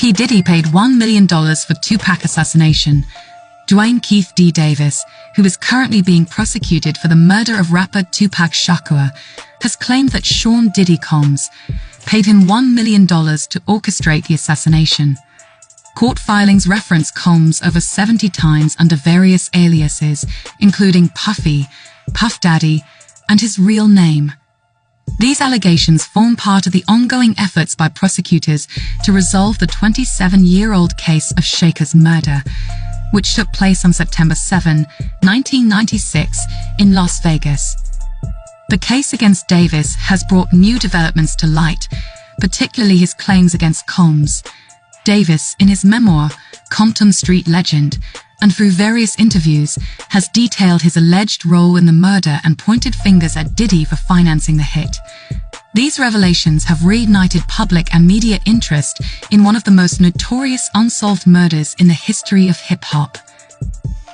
P. Diddy paid $1 million for Tupac assassination. Dwayne Keith D. Davis, who is currently being prosecuted for the murder of rapper Tupac Shakur, has claimed that Sean Diddy Combs paid him $1 million to orchestrate the assassination. Court filings reference Combs over 70 times under various aliases, including Puffy, Puff Daddy, and his real name. These allegations form part of the ongoing efforts by prosecutors to resolve the 27-year-old case of Shakur's murder, which took place on September 7, 1996, in Las Vegas. The case against Davis has brought new developments to light, particularly his claims against Combs. Davis, in his memoir, Compton Street Legend, and through various interviews, has detailed his alleged role in the murder and pointed fingers at Diddy for financing the hit. These revelations have reignited public and media interest in one of the most notorious unsolved murders in the history of hip-hop.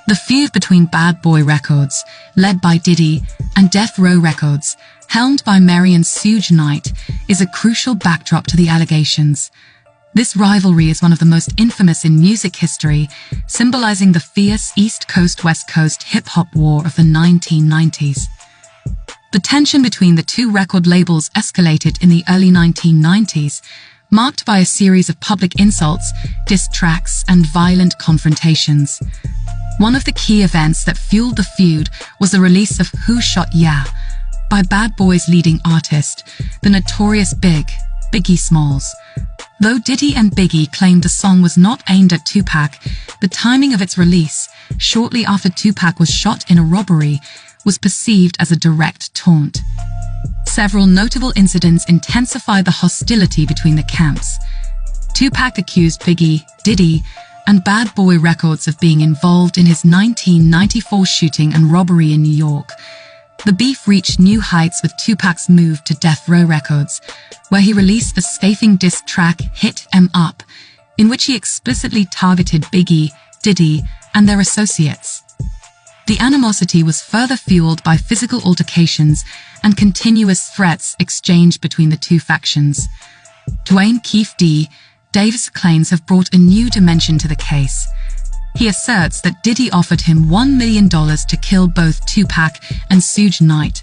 The feud between Bad Boy Records, led by Diddy, and Death Row Records, helmed by Marion Suge Knight, is a crucial backdrop to the allegations. This rivalry is one of the most infamous in music history, symbolizing the fierce East Coast-West Coast hip-hop war of the 1990s. The tension between the two record labels escalated in the early 1990s, marked by a series of public insults, diss tracks, and violent confrontations. One of the key events that fueled the feud was the release of Who Shot Ya by Bad Boy's leading artist, the notorious Biggie Smalls. Though Diddy and Biggie claimed the song was not aimed at Tupac, the timing of its release, shortly after Tupac was shot in a robbery, was perceived as a direct taunt. Several notable incidents intensified the hostility between the camps. Tupac accused Biggie, Diddy, and Bad Boy Records of being involved in his 1994 shooting and robbery in New York. The beef reached new heights with Tupac's move to Death Row Records, where he released the scathing diss track Hit 'Em Up, in which he explicitly targeted Biggie, Diddy, and their associates. The animosity was further fueled by physical altercations and continuous threats exchanged between the two factions. Dwayne Keith D. Davis' claims have brought a new dimension to the case. He asserts that Diddy offered him $1 million to kill both Tupac and Suge Knight,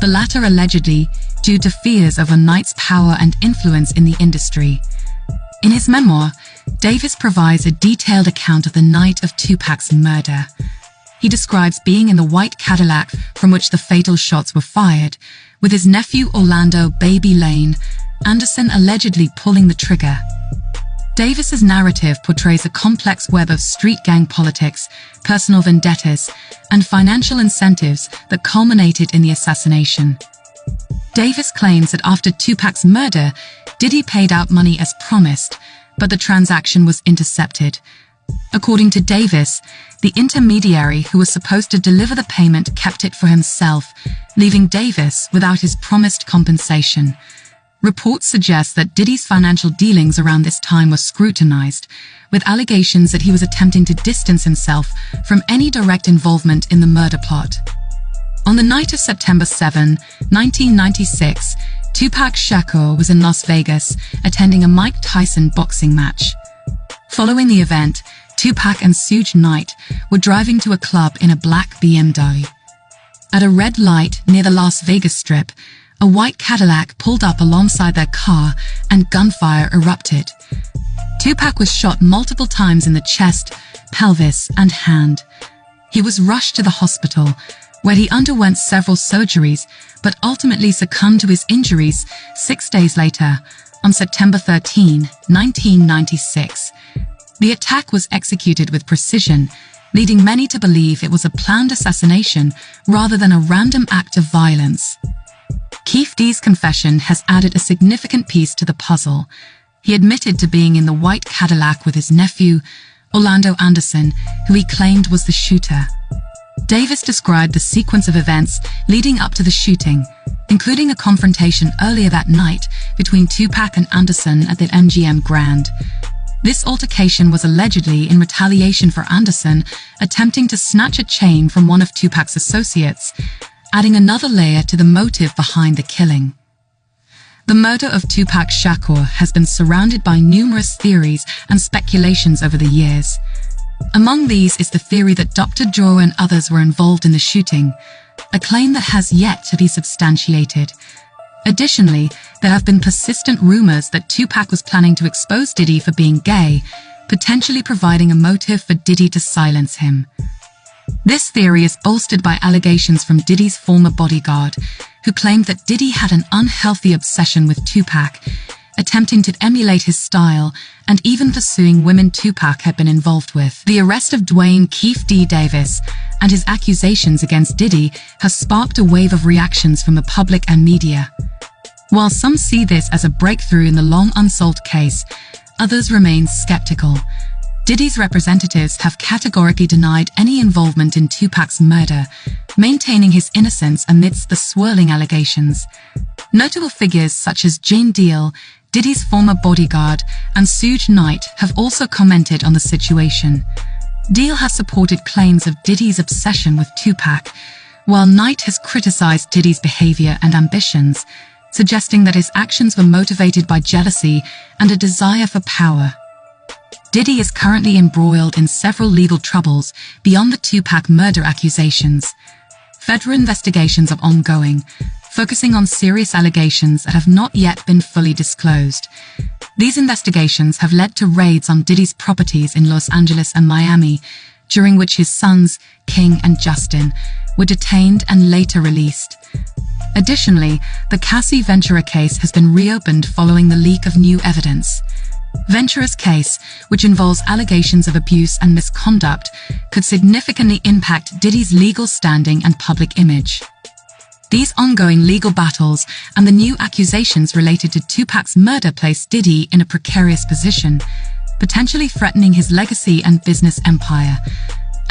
the latter allegedly due to fears over Knight's power and influence in the industry. In his memoir, Davis provides a detailed account of the night of Tupac's murder. He describes being in the white Cadillac from which the fatal shots were fired, with his nephew Orlando "Baby" Lane Anderson allegedly pulling the trigger. Davis's narrative portrays a complex web of street gang politics, personal vendettas, and financial incentives that culminated in the assassination. Davis claims that after Tupac's murder, Diddy paid out money as promised, but the transaction was intercepted. According to Davis, the intermediary who was supposed to deliver the payment kept it for himself, leaving Davis without his promised compensation. Reports suggest that Diddy's financial dealings around this time were scrutinized, with allegations that he was attempting to distance himself from any direct involvement in the murder plot. On the night of September 7, 1996, Tupac Shakur was in Las Vegas attending a Mike Tyson boxing match. Following the event, Tupac and Suge Knight were driving to a club in a black BMW. At a red light near the Las Vegas Strip, a white Cadillac pulled up alongside their car and gunfire erupted. Tupac was shot multiple times in the chest, pelvis, and hand. He was rushed to the hospital, where he underwent several surgeries, but ultimately succumbed to his injuries 6 days later, on September 13, 1996. The attack was executed with precision, leading many to believe it was a planned assassination rather than a random act of violence. Keith D's confession has added a significant piece to the puzzle. He admitted to being in the white Cadillac with his nephew, Orlando Anderson, who he claimed was the shooter. Davis described the sequence of events leading up to the shooting, including a confrontation earlier that night between Tupac and Anderson at the MGM Grand. This altercation was allegedly in retaliation for Anderson attempting to snatch a chain from one of Tupac's associates, adding another layer to the motive behind the killing. The murder of Tupac Shakur has been surrounded by numerous theories and speculations over the years. Among these is the theory that Dr. Dre and others were involved in the shooting, a claim that has yet to be substantiated. Additionally, there have been persistent rumors that Tupac was planning to expose Diddy for being gay, potentially providing a motive for Diddy to silence him. This theory is bolstered by allegations from Diddy's former bodyguard, who claimed that Diddy had an unhealthy obsession with Tupac, attempting to emulate his style and even pursuing women Tupac had been involved with. The arrest of Dwayne Keith D. Davis and his accusations against Diddy has sparked a wave of reactions from the public and media. While some see this as a breakthrough in the long unsolved case, others remain skeptical. Diddy's representatives have categorically denied any involvement in Tupac's murder, maintaining his innocence amidst the swirling allegations. Notable figures such as Jane Deal, Diddy's former bodyguard, and Suge Knight have also commented on the situation. Deal has supported claims of Diddy's obsession with Tupac, while Knight has criticized Diddy's behavior and ambitions, suggesting that his actions were motivated by jealousy and a desire for power. Diddy is currently embroiled in several legal troubles beyond the Tupac murder accusations. Federal investigations are ongoing, focusing on serious allegations that have not yet been fully disclosed. These investigations have led to raids on Diddy's properties in Los Angeles and Miami, during which his sons, King and Justin, were detained and later released. Additionally, the Cassie Ventura case has been reopened following the leak of new evidence. Ventura's case, which involves allegations of abuse and misconduct, could significantly impact Diddy's legal standing and public image. These ongoing legal battles and the new accusations related to Tupac's murder place Diddy in a precarious position, potentially threatening his legacy and business empire.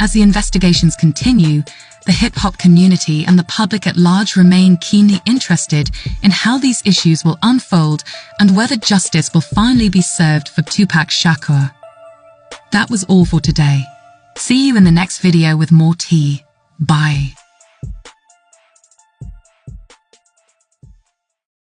As the investigations continue, the hip-hop community and the public at large remain keenly interested in how these issues will unfold and whether justice will finally be served for Tupac Shakur. That was all for today. See you in the next video with more tea. Bye.